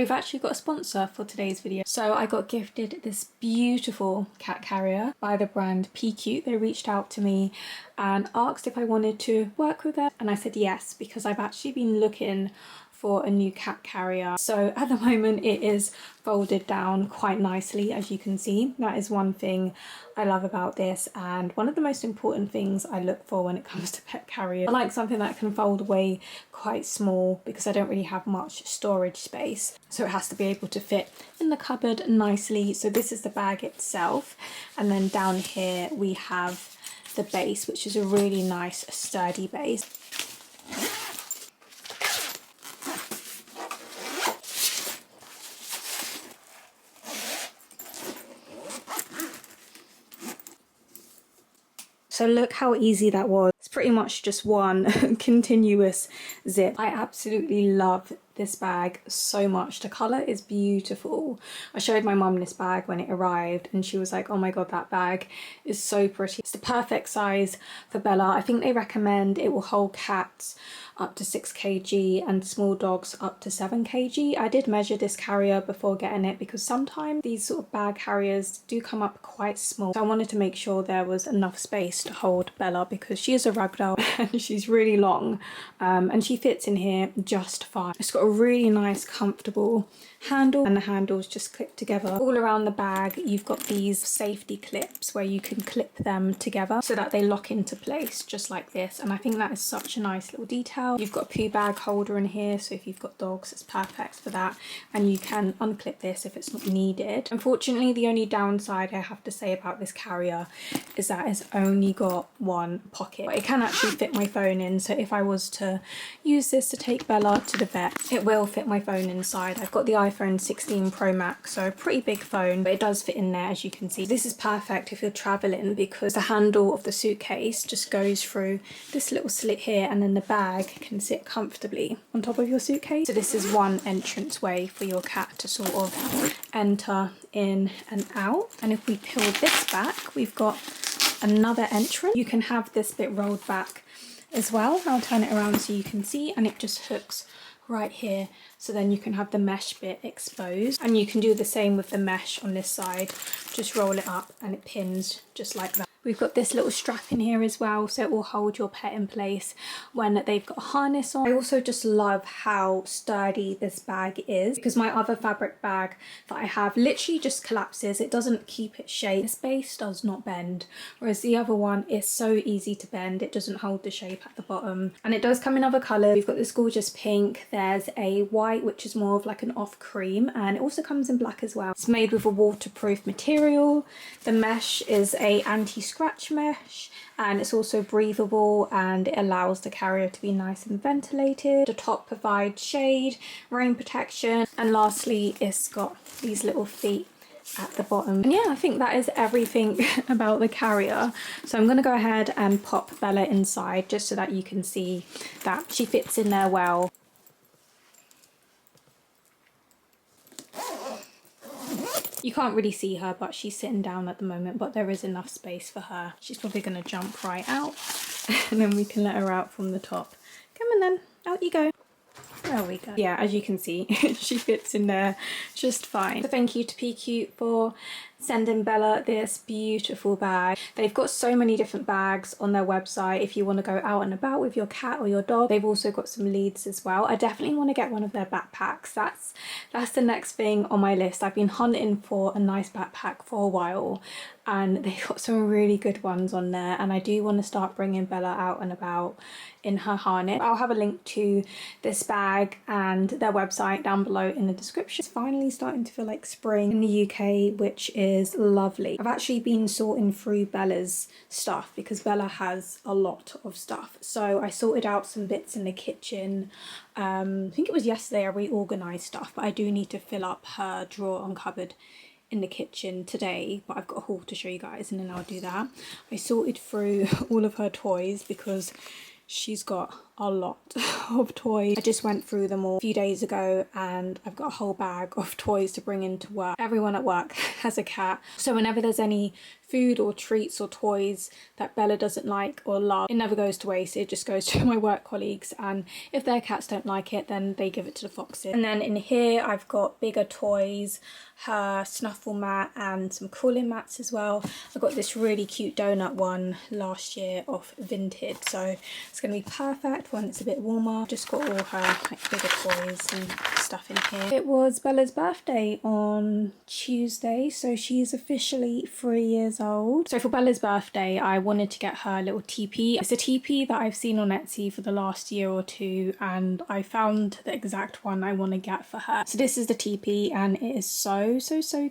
we've actually got a sponsor for today's video. So I got gifted this beautiful cat carrier by the brand PECUTE. They reached out to me and asked if I wanted to work with them, and I said yes, because I've actually been looking for a new cat carrier. So at the moment it is folded down quite nicely, as you can see. That is one thing I love about this, and one of the most important things I look for when it comes to pet carriers. I like something that can fold away quite small, because I don't really have much storage space, so it has to be able to fit in the cupboard nicely. So this is the bag itself, and then down here we have the base, which is a really nice sturdy base. So look how easy that was. It's pretty much just one continuous zip. I absolutely love this bag so much. The colour is beautiful. I showed my mum this bag when it arrived and she was like, oh my god, that bag is so pretty. It's the perfect size for Bella. I think they recommend it will hold cats up to 6 kg and small dogs up to 7 kg. I did measure this carrier before getting it, because sometimes these sort of bag carriers do come up quite small. So I wanted to make sure there was enough space to hold Bella, because she is a ragdoll and she's really long, and she fits in here just fine. It's got a really nice comfortable handle, and the handles just clip together. All around the bag you've got these safety clips where you can clip them together so that they lock into place just like this, and I think that is such a nice little detail. You've got a poo bag holder in here, so if you've got dogs it's perfect for that, and you can unclip this if it's not needed. Unfortunately, the only downside I have to say about this carrier is that it's only got one pocket, but it can actually fit my phone in, so if I was to use this to take Bella to the vet, it will fit my phone inside. I've got the iPhone 16 Pro Max, so a pretty big phone, but it does fit in there, as you can see. This is perfect if you're traveling, because the handle of the suitcase just goes through this little slit here, and then the bag can sit comfortably on top of your suitcase. So this is one entrance way for your cat to sort of enter in and out. And if we peel this back, we've got another entrance. You can have this bit rolled back as well. I'll turn it around so you can see, and it just hooks right here, so then you can have the mesh bit exposed, and you can do the same with the mesh on this side. Just roll it up and it pins just like that. We've got this little strap in here as well, so it will hold your pet in place when they've got a harness on. I also just love how sturdy this bag is, because my other fabric bag that I have literally just collapses. It doesn't keep its shape. This base does not bend, whereas the other one is so easy to bend. It doesn't hold the shape at the bottom, and it does come in other colours. We've got this gorgeous pink, there's a white which is more of like an off cream, and it also comes in black as well. It's made with a waterproof material. The mesh is a anti-scratch mesh, and it's also breathable, and it allows the carrier to be nice and ventilated. The top provides shade, rain protection, and lastly it's got these little feet at the bottom. And yeah, I think that is everything about the carrier. So I'm going to go ahead and pop Bella inside just so that you can see that she fits in there well. You can't really see her, but she's sitting down at the moment, but there is enough space for her. She's probably going to jump right out and then we can let her out from the top. Come on then, out you go. There we go. Yeah, as you can see, she fits in there just fine. So thank you to PECUTE for sending Bella this beautiful bag. They've got so many different bags on their website if you want to go out and about with your cat or your dog. They've also got some leads as well. I definitely want to get one of their backpacks. That's the next thing on my list. I've been hunting for a nice backpack for a while, and they've got some really good ones on there, and I do want to start bringing Bella out and about in her harness. I'll have a link to this bag and their website down below in the description. It's finally starting to feel like spring in the UK, which is lovely. I've actually been sorting through Bella's stuff because Bella has a lot of stuff. So I sorted out some bits in the kitchen. I think it was yesterday I reorganised stuff, but I do need to fill up her drawer and cupboard in the kitchen today, but I've got a haul to show you guys and then I'll do that. I sorted through all of her toys because she's got a lot of toys. I just went through them all a few days ago and I've got a whole bag of toys to bring into work. Everyone at work has a cat, so whenever there's any food or treats or toys that Bella doesn't like or love, it never goes to waste. It just goes to my work colleagues, and if their cats don't like it, then they give it to the foxes. And then in here I've got bigger toys, her snuffle mat and some cooling mats as well. I got this really cute donut one last year off Vinted, so it's going to be perfect when it's a bit warmer. Just got all her like bigger toys and stuff in here. It was Bella's birthday on Tuesday, so she's officially 3 years old. So for Bella's birthday I wanted to get her a little teepee. It's a teepee that I've seen on Etsy for the last year or two, and I found the exact one I want to get for her. So this is the teepee and it is so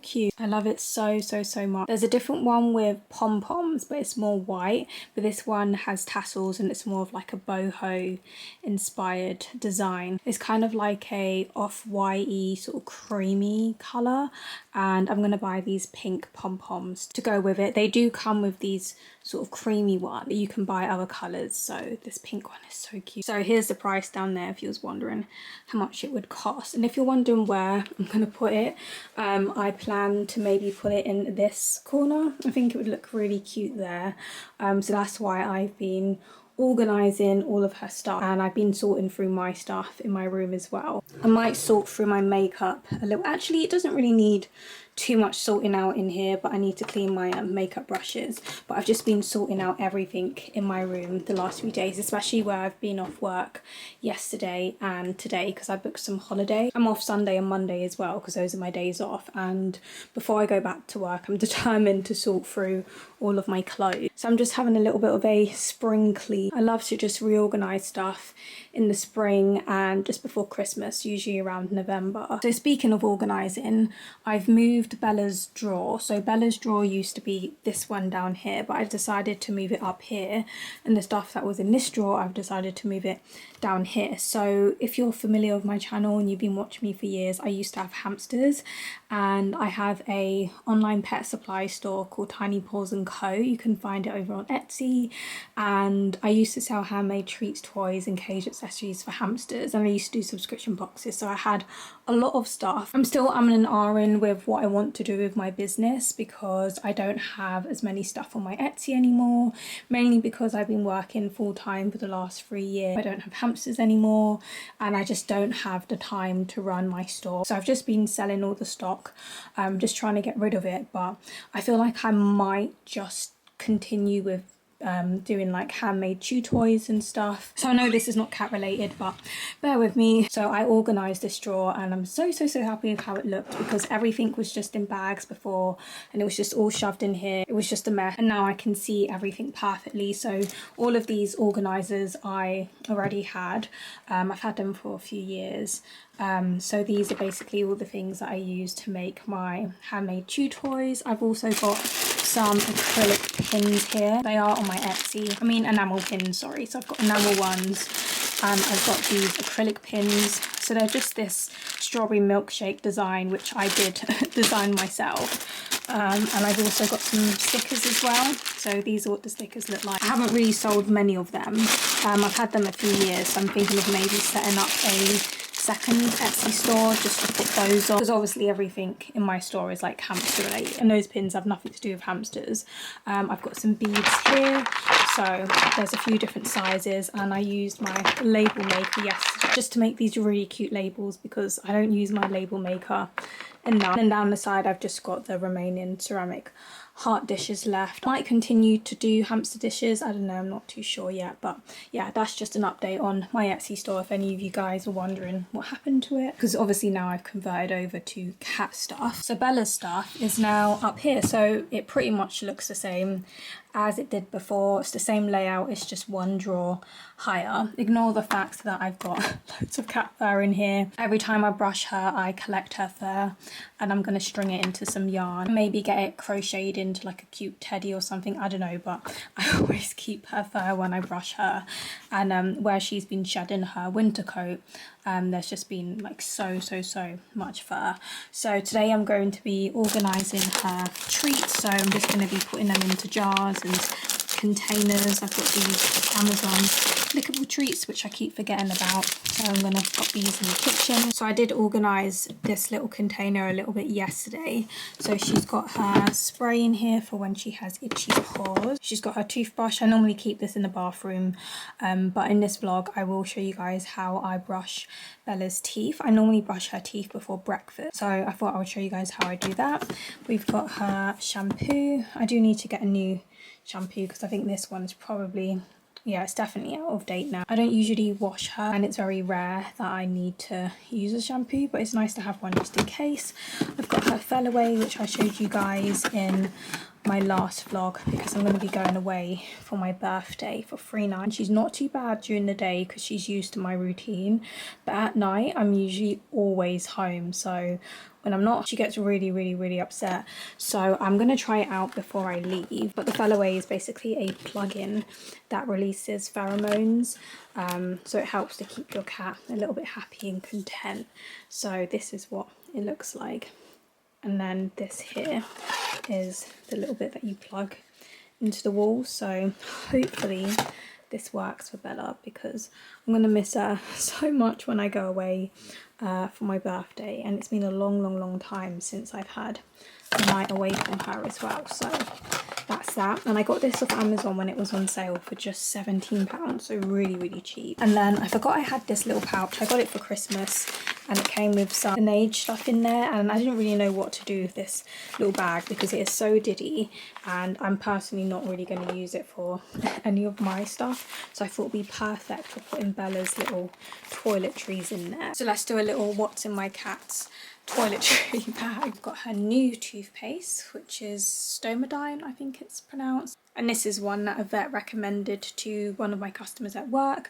cute. I love it so much. There's a different one with pom-poms, but it's more white, but this one has tassels and it's more of like a boho inspired design. It's kind of like a off-whitey sort of creamy colour, and I'm gonna buy these pink pom-poms to go with it. They do come with these sort of creamy one, but you can buy other colours, so this pink one is so cute. So here's the price down there if you was wondering how much it would cost, and if you're wondering where I'm gonna put it, I plan to maybe put it in this corner. I think it would look really cute there, so that's why I've been organising all of her stuff, and I've been sorting through my stuff in my room as well. I might sort through my makeup a little. Actually, it doesn't really need too much sorting out in here, but I need to clean my makeup brushes. But I've just been sorting out everything in my room the last few days, especially where I've been off work yesterday and today because I booked some holiday. I'm off Sunday and Monday as well because those are my days off, and before I go back to work I'm determined to sort through all of my clothes. So I'm just having a little bit of a spring clean. I love to just reorganise stuff in the spring and just before Christmas, usually around November. So speaking of organising, I've moved Bella's drawer. So Bella's drawer used to be this one down here, but I've decided to move it up here, and the stuff that was in this drawer I've decided to move it down here. So if you're familiar with my channel and you've been watching me for years, I used to have hamsters, and I have a online pet supply store called Tinypawsandcompany. You can find it over on Etsy, and I used to sell handmade treats, toys and cage accessories for hamsters, and I used to do subscription boxes, so I had a lot of stuff. I'm still umming and ahhing with what I want to do with my business because I don't have as many stuff on my Etsy anymore, mainly because I've been working full-time for the last 3 years. I don't have hamsters anymore, and I just don't have the time to run my store. So I've just been selling all the stock, just trying to get rid of it, but I feel like I might just continue with doing like handmade chew toys and stuff. So I know this is not cat related, but bear with me. So I organised this drawer and I'm so happy with how it looked, because everything was just in bags before and it was just all shoved in here. It was just a mess, and now I can see everything perfectly. So all of these organisers I already had. I've had them for a few years. So these are basically all the things that I use to make my handmade chew toys. I've also got some acrylic pins here. They are on my Etsy. I mean enamel pins, sorry. So I've got enamel ones and I've got these acrylic pins. So they're just this strawberry milkshake design, which I did design myself. And I've also got some stickers as well. So these are what the stickers look like. I haven't really sold many of them. I've had them a few years, so I'm thinking of maybe setting up a second Etsy store just to put those on, because obviously everything in my store is like hamster related, and those pins have nothing to do with hamsters. I've got some beads here, so there's a few different sizes, and I used my label maker yesterday just to make these really cute labels because I don't use my label maker enough. And down the side I've just got the remaining ceramic heart dishes left. I might continue to do hamster dishes, I don't know, I'm not too sure yet, but yeah, that's just an update on my Etsy store if any of you guys are wondering what happened to it, because obviously now I've converted over to cat stuff. So Bella's stuff is now up here, so it pretty much looks the same as it did before. It's the same layout, it's just one drawer higher. Ignore the fact that I've got loads of cat fur in here. Every time I brush her I collect her fur and I'm going to string it into some yarn, maybe get it crocheted into like a cute teddy or something, I don't know, but I always keep her fur when I brush her. And where she's been shedding her winter coat, there's just been like so much fur. So today I'm going to be organising her treats, so I'm just going to be putting them into jars and containers. I've got these Amazon lickable treats, which I keep forgetting about. So I'm going to pop these in the kitchen. So I did organise this little container a little bit yesterday. So she's got her spray in here for when she has itchy paws. She's got her toothbrush. I normally keep this in the bathroom, but in this vlog I will show you guys how I brush Bella's teeth. I normally brush her teeth before breakfast, so I thought I would show you guys how I do that. We've got her shampoo. I do need to get a new shampoo because I think this one's probably, yeah, it's definitely out of date now. I don't usually wash her and it's very rare that I need to use a shampoo, but it's nice to have one just in case. I've got her fell away, which I showed you guys in my last vlog because I'm going to be going away for my birthday for 3 nights. She's not too bad during the day because she's used to my routine, but at night I'm usually always home, so when I'm not, she gets really upset. So I'm going to try it out before I leave. But the fell away is basically a plug-in that releases pheromones, so it helps to keep your cat a little bit happy and content. So this is what it looks like. And then this here is the little bit that you plug into the wall. So hopefully this works for Bella because I'm going to miss her so much when I go away for my birthday. And it's been a long time since I've had a night away from her as well. So that's that. And I got this off Amazon when it was on sale for just £17, so really cheap. And then I forgot I had this little pouch. I got it for Christmas and it came with some age stuff in there, and I didn't really know what to do with this little bag because it is so diddy and I'm personally not really going to use it for any of my stuff, so I thought it'd be perfect for putting Bella's little toiletries in there. So let's do a little what's in my cat's toiletry bag. I've got her new toothpaste, which is Stomodine, I think it's pronounced. And this is one that a vet recommended to one of my customers at work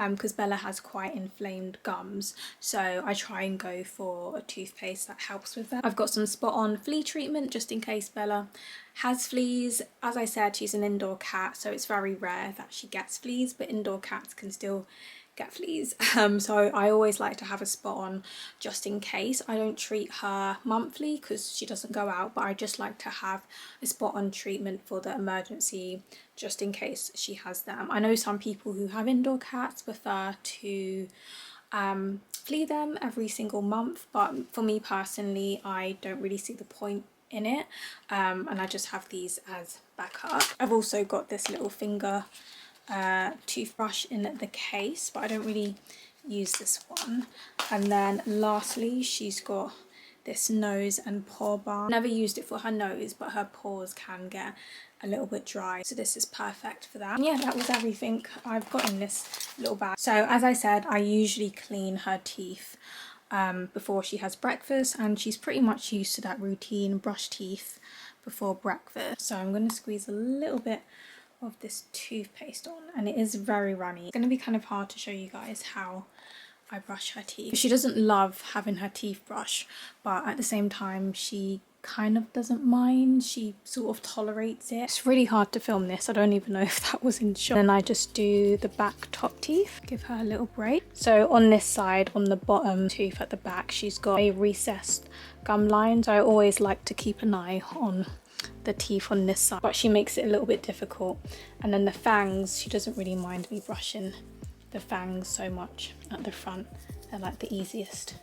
because Bella has quite inflamed gums. So I try and go for a toothpaste that helps with that. I've got some spot on flea treatment just in case Bella has fleas. As I said, she's an indoor cat, so it's very rare that she gets fleas, but indoor cats can still get fleas, so I always like to have a spot on just in case. I don't treat her monthly because she doesn't go out, but I just like to have a spot on treatment for the emergency just in case she has them. I know some people who have indoor cats prefer to flea them every single month, but for me personally I don't really see the point in it, and I just have these as backup. I've also got this little finger toothbrush in the case, but I don't really use this one. And then lastly she's got this nose and paw bar. Never used it for her nose, but her paws can get a little bit dry, so this is perfect for that. And yeah, that was everything I've got in this little bag. So as I said, I usually clean her teeth before she has breakfast, and she's pretty much used to that routine, brush teeth before breakfast. So I'm going to squeeze a little bit of this toothpaste on, and it is very runny. It's going to be kind of hard to show you guys how I brush her teeth. She doesn't love having her teeth brushed, but at the same time she kind of doesn't mind. She sort of tolerates it. It's really hard to film this. I don't even know if that was in shot. Then I just do the back top teeth, give her a little break. So on this side, on the bottom tooth at the back, she's got a recessed gum line, so I always like to keep an eye on the teeth on this side, but she makes it a little bit difficult. And then the fangs, she doesn't really mind me brushing the fangs so much at the front. They're like the easiest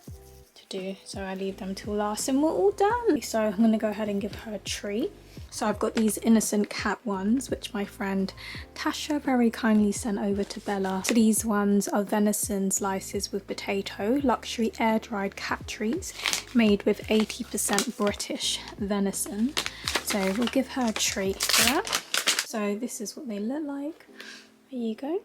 to do, so I leave them till last and we're all done. So I'm gonna go ahead and give her a treat. So I've got these innocent cat ones, which my friend Tasha very kindly sent over to Bella. So these ones are venison slices with potato, luxury air dried cat treats made with 80% British venison. So we'll give her a treat for that. So this is what they look like. There you go.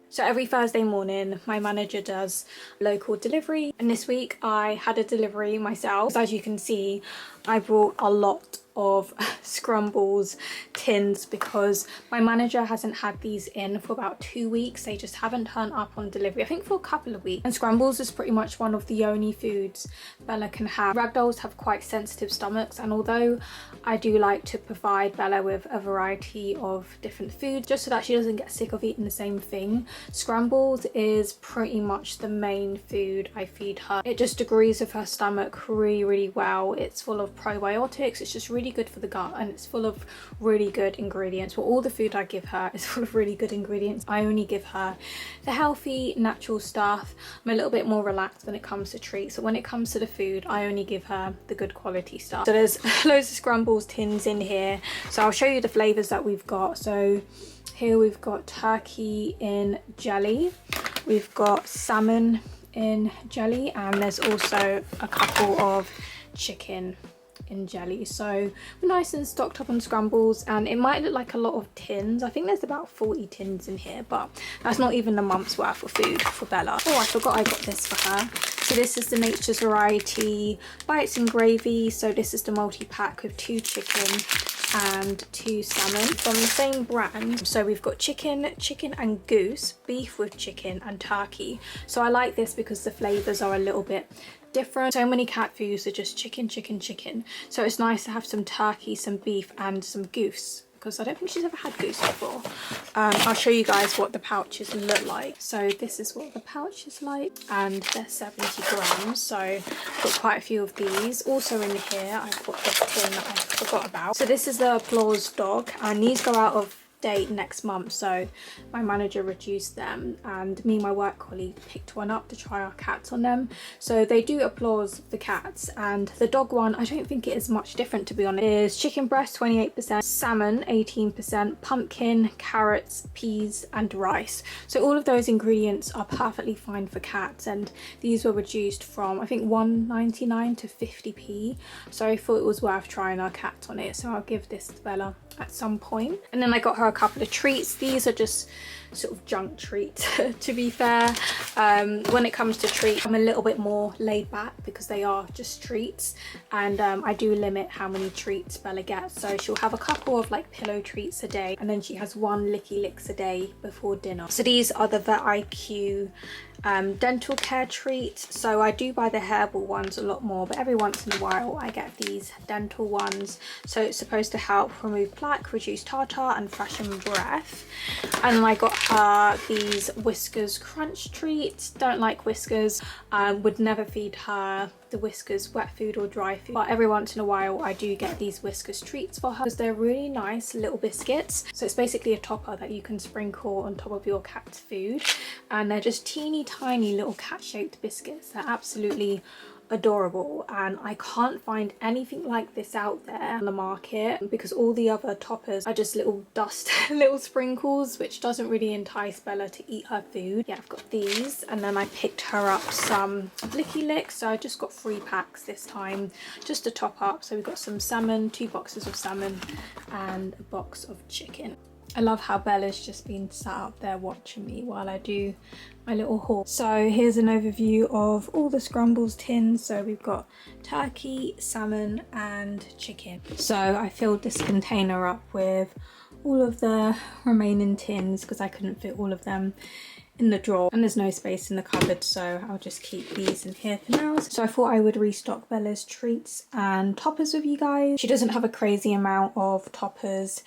So every Thursday morning my manager does local delivery, and this week I had a delivery myself. As you can see, I brought a lot of Scrumbles tins because my manager hasn't had these in for about 2 weeks. They just haven't turned up on delivery, I think for a couple of weeks. And Scrumbles is pretty much one of the only foods Bella can have. Ragdolls have quite sensitive stomachs, and although I do like to provide Bella with a variety of different foods just so that she doesn't get sick of eating the same thing, Scrumbles is pretty much the main food I feed her. It just agrees with her stomach really well. It's full of probiotics, it's just really good for the gut, and it's full of really good ingredients. Well, all the food I give her is full of really good ingredients. I only give her the healthy natural stuff. I'm a little bit more relaxed when it comes to treats, so when it comes to the food I only give her the good quality stuff. So there's loads of Scrumbles tins in here, so I'll show you the flavors that we've got. So here we've got turkey in jelly, we've got salmon in jelly, and there's also a couple of chicken in jelly. So we're nice and stocked up on Scrumbles, and it might look like a lot of tins. I think there's about 40 tins in here, but that's not even a month's worth of food for Bella. Oh, I forgot I got this for her. So this is the Nature's Variety Bites and Gravy. So this is the multi-pack with 2 chicken and 2 salmon from the same brand. So we've got chicken and goose, beef with chicken, and turkey. So I like this because the flavors are a little bit different. So many cat foods are just chicken. So it's nice to have some turkey, some beef, and some goose, because I don't think she's ever had goose before. I'll show you guys what the pouches look like. So this is what the pouch is like, and they're 70 grams. So I've got quite a few of these. Also in here I've got this tin that I forgot about. So this is the Paws dog, and these go out of date next month, so my manager reduced them, and me and my work colleague picked one up to try our cats on them. So they do applause the cats, and the dog one, I don't think it is much different, to be honest. It is chicken breast 28%, salmon 18%, pumpkin, carrots, peas, and rice. So all of those ingredients are perfectly fine for cats, and these were reduced from I think £1.99 to 50p. So I thought it was worth trying our cats on it, so I'll give this to Bella at some point. And then I got her a couple of treats. These are just sort of junk treats to be fair. When it comes to treats, I'm a little bit more laid back because they are just treats, and I do limit how many treats Bella gets. So she'll have a couple of like pillow treats a day, and then she has 1 licky licks a day before dinner. So these are the Vet IQ dental care treats. So I do buy the herbal ones a lot more, but every once in a while I get these dental ones. So it's supposed to help remove plaque, reduce tartar, and freshen breath. And then I got her these Whiskers crunch treats. Don't like Whiskers, would never feed her the Whiskers wet food or dry food, but every once in a while I do get these Whiskers treats for her because they're really nice little biscuits. So it's basically a topper that you can sprinkle on top of your cat's food, and they're just teeny tiny little cat shaped biscuits. They're absolutely adorable, and I can't find anything like this out there on the market because all the other toppers are just little dust little sprinkles, which doesn't really entice Bella to eat her food. Yeah, I've got these, and then I picked her up some Licky Licks. So I just got 3 packs this time just to top up. So we've got some salmon, 2 boxes of salmon, and a box of chicken. I love how Bella's just been sat up there watching me while I do my little haul. So here's an overview of all the Scrumbles tins. So we've got turkey, salmon, and chicken. So I filled this container up with all of the remaining tins because I couldn't fit all of them in the drawer, and there's no space in the cupboard, so I'll just keep these in here for now. So I thought I would restock Bella's treats and toppers with you guys. She doesn't have a crazy amount of toppers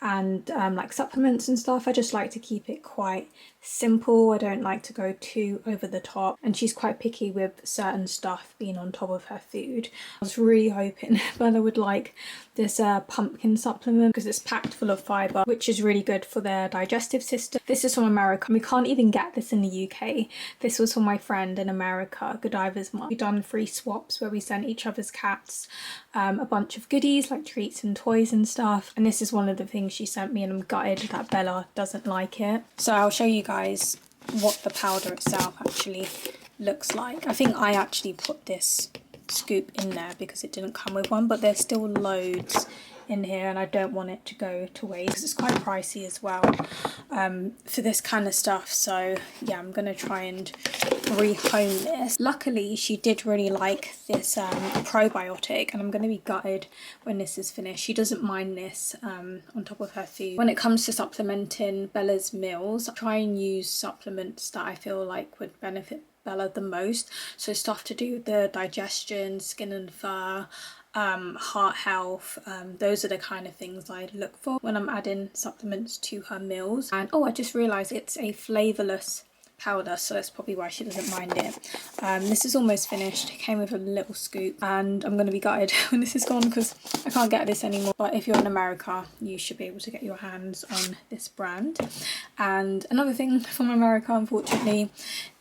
and like supplements and stuff. I just like to keep it quite simple. I don't like to go too over the top, and she's quite picky with certain stuff being on top of her food. I was really hoping Bella would like this pumpkin supplement because it's packed full of fibre, which is really good for their digestive system. This is from America. We can't even get this in the UK. This was from my friend in America, Godiva's mum. We've done free swaps where we sent each other's cats a bunch of goodies like treats and toys and stuff, and this is one of the things she sent me, and I'm gutted that Bella doesn't like it. So I'll show you guys what the powder itself actually looks like. I think I actually put this scoop in there because it didn't come with one, but there's still loads in here, and I don't want it to go to waste because it's quite pricey as well for this kind of stuff. So yeah, I'm gonna try and rehome this. Luckily, she did really like this probiotic, and I'm going to be gutted when this is finished. She doesn't mind this on top of her food. When it comes to supplementing Bella's meals, I try and use supplements that I feel like would benefit Bella the most. So stuff to do with the digestion, skin and fur, heart health. Those are the kind of things I look for when I'm adding supplements to her meals. And oh, I just realized it's a flavorless powder, so that's probably why she doesn't mind it. This is almost finished. It came with a little scoop, and I'm going to be gutted when this is gone because I can't get this anymore. But if you're in America, you should be able to get your hands on this brand. And another thing from America, unfortunately,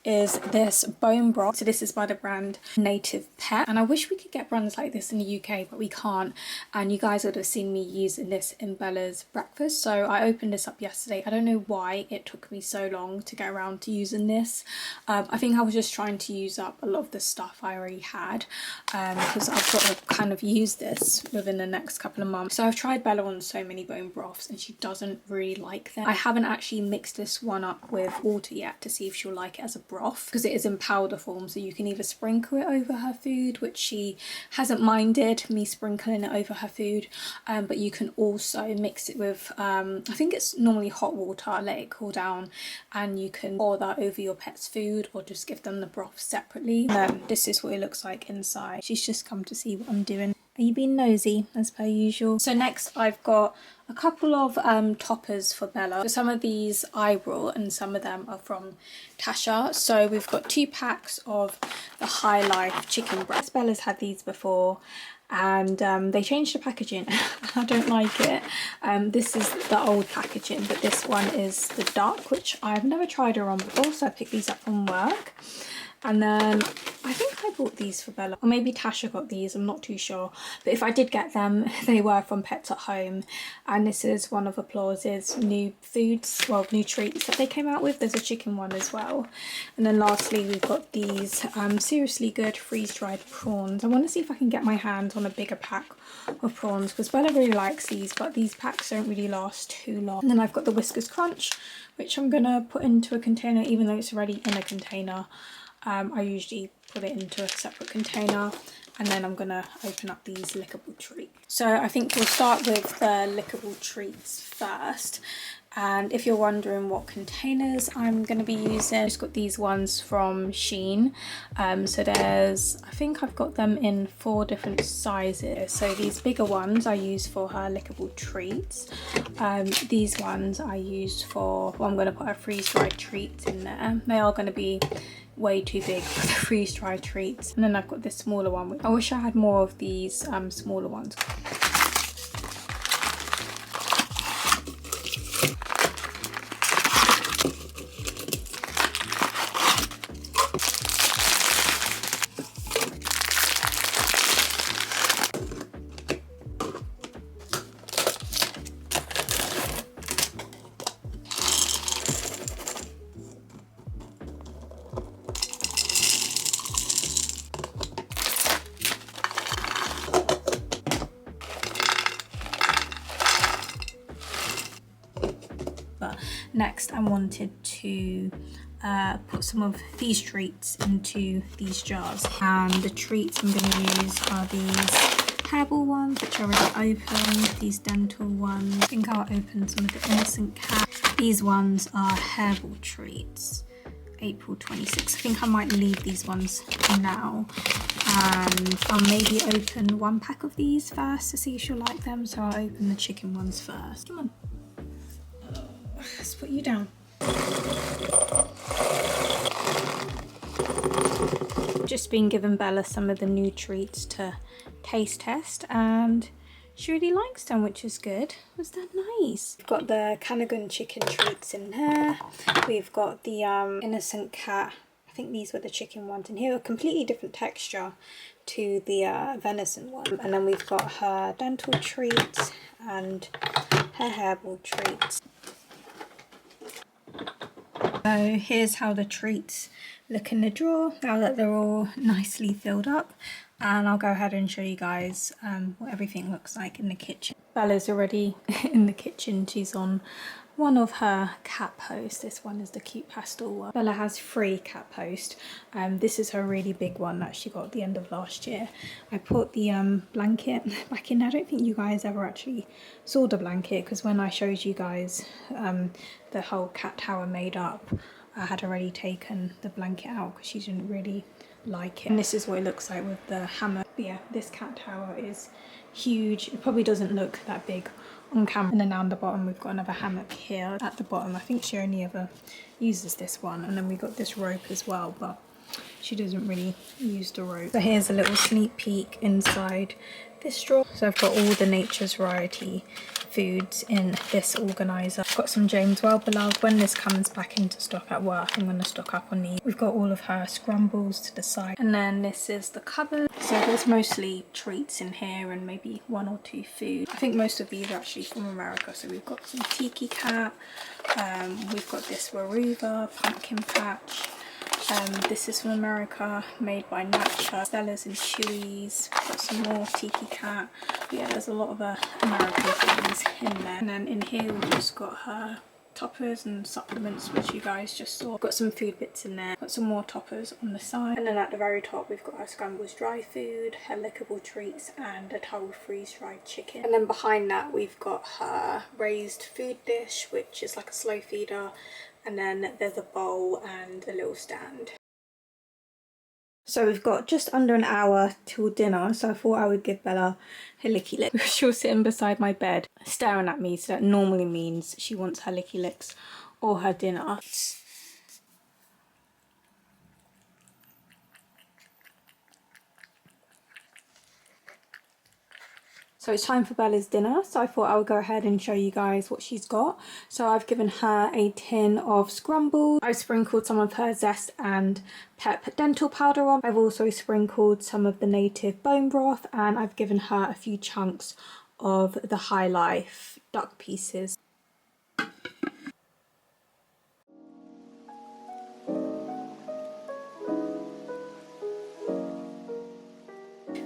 is this bone broth. So this is by the brand Native Pet, and I wish we could get brands like this in the UK, but we can't. And you guys would have seen me using this in Bella's breakfast, so I opened this up yesterday. I don't know why it took me so long to get around to using this. I think I was just trying to use up a lot of the stuff I already had, because I've got to kind of use this within the next couple of months. So I've tried Bella on so many bone broths and she doesn't really like them. I haven't actually mixed this one up with water yet to see if she'll like it as a broth, because it is in powder form, so you can either sprinkle it over her food, which she hasn't minded me sprinkling it over her food, but you can also mix it with I think it's normally hot water, let it cool down, and you can pour that over your pet's food or just give them the broth separately. This is what it looks like inside. She's just come to see what I'm doing. Are you being nosy as per usual? So next I've got a couple of toppers for Bella. So some of these I brought and some of them are from Tasha. So we've got 2 packs of the High Life chicken breast. Bella's had these before, and they changed the packaging. I don't like it. This is the old packaging, but this one is the dark, which I've never tried her on before, so I picked these up from work. And then I think I bought these for Bella, or maybe Tasha got these, I'm not too sure. But if I did get them, they were from Pets at Home. And this is one of Applause's new foods, well, new treats that they came out with. There's a chicken one as well. And then lastly, we've got these seriously good freeze-dried prawns. I want to see if I can get my hands on a bigger pack of prawns, because Bella really likes these, but these packs don't really last too long. And then I've got the Whiskers Crunch, which I'm going to put into a container, even though it's already in a container. I usually put it into a separate container, and then I'm going to open up these lickable treats. So I think we'll start with the lickable treats first. And if you're wondering what containers I'm going to be using, I've just got these ones from Shein. So there's, I think I've got them in 4 different sizes. So these bigger ones I use for her lickable treats. These ones I use for, well, I'm going to put her freeze-dried treats in there. They are going to be way too big for the freeze-dried treats. And then I've got this smaller one. I wish I had more of these smaller ones. Next, I wanted to put some of these treats into these jars, and the treats I'm going to use are these herbal ones, which are already opened, these dental ones. I think I'll open some of the Innocent Cat. These ones are herbal treats, April 26. I think I might leave these ones now, and I'll maybe open 1 pack of these first to see if she'll like them. So I'll open the chicken ones first. Come on. Let's put you down. Just been giving Bella some of the new treats to taste test, and she really likes them, which is good. Was that nice? We've got the Canagan chicken treats in there. We've got the Innocent Cat. I think these were the chicken ones in here. A completely different texture to the venison one. And then we've got her dental treats and her herbal treats. So here's how the treats look in the drawer now that they're all nicely filled up, and I'll go ahead and show you guys what everything looks like in the kitchen. Bella's already in the kitchen. She's on one of her cat posts. This one is the cute pastel one. Bella has 3 cat posts. This is her really big one that she got at the end of last year. I put the blanket back in. I don't think you guys ever actually saw the blanket, because when I showed you guys the whole cat tower made up, I had already taken the blanket out because she didn't really like it. And this is what it looks like with the hammock. But yeah, this cat tower is huge. It probably doesn't look that big on camera. And then down the bottom we've got another hammock here at the bottom. I think she only ever uses this one. And then we got this rope as well, but she doesn't really use the rope. So here's a little sneak peek inside this drawer. So I've got all the Nature's Variety foods in this organiser. I've got some James Wellbeloved. When this comes back into stock at work, I'm going to stock up on these. We've got all of her scrambles to the side. And then this is the cupboard. So there's mostly treats in here and maybe 1 or 2 food. I think most of these are actually from America. So we've got some Tiki Cat. We've got this Waruva pumpkin patch. This is from America, made by Nature. Stella's and Chewy's. Got some more Tiki Cat. But yeah, there's a lot of American things in there. And then in here we've just got her toppers and supplements, which you guys just saw. Got some food bits in there. Got some more toppers on the side. And then at the very top we've got her Scrambles dry food, her lickable treats, and a towel freeze-dried chicken. And then behind that we've got her raised food dish, which is like a slow feeder. And then there's a bowl and a little stand. So we've got just under an hour till dinner, so I thought I would give Bella her licky lick. She was sitting beside my bed staring at me, so that normally means she wants her licky licks or her dinner. So it's time for Bella's dinner, so I thought I would go ahead and show you guys what she's got. So I've given her a tin of scramble. I've sprinkled some of her zest and pep dental powder on. I've also sprinkled some of the native bone broth, and I've given her a few chunks of the High Life duck pieces.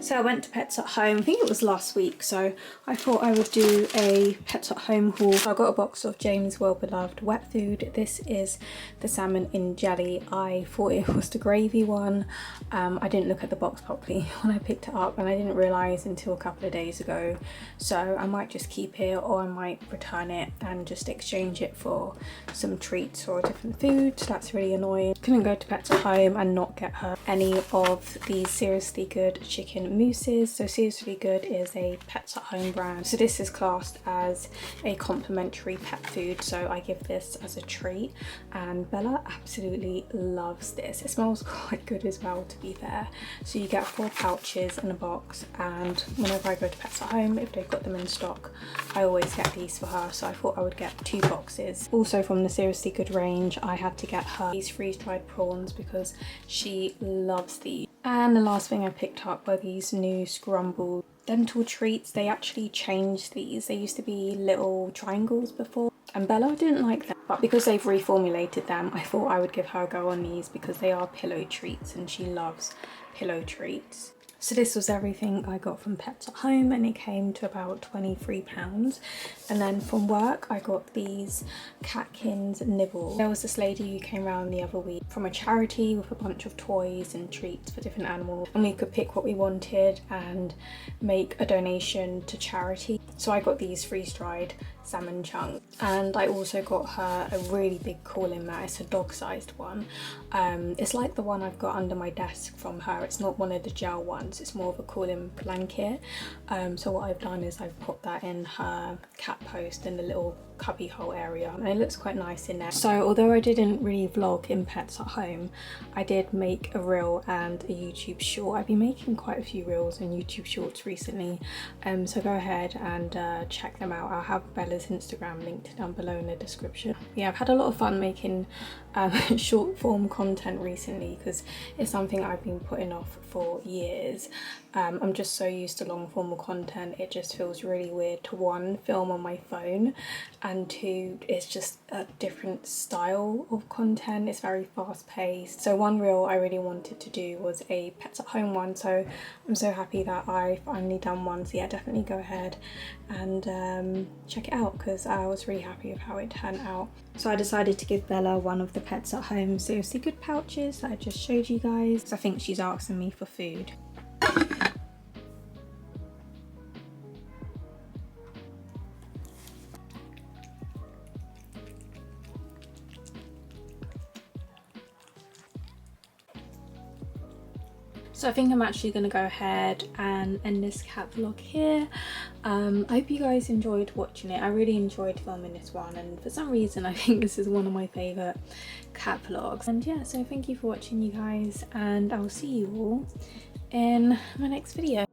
So I went to Pets at Home, I think it was last week, so I thought I would do a Pets at Home haul. So I got a box of James Wellbeloved wet food. This is the salmon in jelly. I thought it was the gravy one. I didn't look at the box properly when I picked it up, and I didn't realise until a couple of days ago. So I might just keep it, or I might return it and just exchange it for some treats or a different food. That's really annoying. Couldn't go to Pets at Home and not get her any of these Seriously Good chicken mousses. So Seriously Good is a Pets at Home brand, so this is classed as a complimentary pet food, so I give this as a treat, and Bella absolutely loves this. It smells quite good as well, to be fair. So you get 4 pouches in a box, and whenever I go to Pets at Home, if they've got them in stock, I always get these for her, so I thought I would get 2 boxes. Also from the Seriously Good range, I had to get her these freeze-dried prawns because she loves these. And the last thing I picked up were these new scrambled dental treats. They actually changed these. They used to be little triangles before, and Bella didn't like them. But because they've reformulated them, I thought I would give her a go on these because they are pillow treats and she loves pillow treats. So this was everything I got from Pets at Home, and it came to about £23. And then from work I got these Catkins nibbles. There was this lady who came around the other week from a charity with a bunch of toys and treats for different animals, and we could pick what we wanted and make a donation to charity. So I got these freeze-dried salmon chunks, and I also got her a really big cooling mat. It's a dog-sized one. It's like the one I've got under my desk from her. It's not one of the gel ones, it's more of a cooling blanket. So what I've done is I've put that in her cat post in the little cubby hole area, and it looks quite nice in there. So although I didn't really vlog in Pets at Home, I did make a reel and a YouTube short. I've been making quite a few reels and YouTube shorts recently, so go ahead and check them out. I'll have Bella's Instagram linked down below in the description. Yeah, I've had a lot of fun making short form content recently because it's something I've been putting off for years. I'm just so used to long form content, it just feels really weird to 1, film on my phone, and 2, it's just a different style of content. It's very fast paced. So one reel I really wanted to do was a Pets at Home one, so I'm so happy that I finally done one. So yeah, definitely go ahead and check it out. out because I was really happy with how it turned out. So I decided to give Bella one of the Pets at Home Seriously Good pouches that I just showed you guys. I think she's asking me for food. So I think I'm actually going to go ahead and end this cat vlog here. I hope you guys enjoyed watching it. I really enjoyed filming this one, and for some reason I think this is one of my favourite cat vlogs. And yeah, so thank you for watching, you guys, and I will see you all in my next video.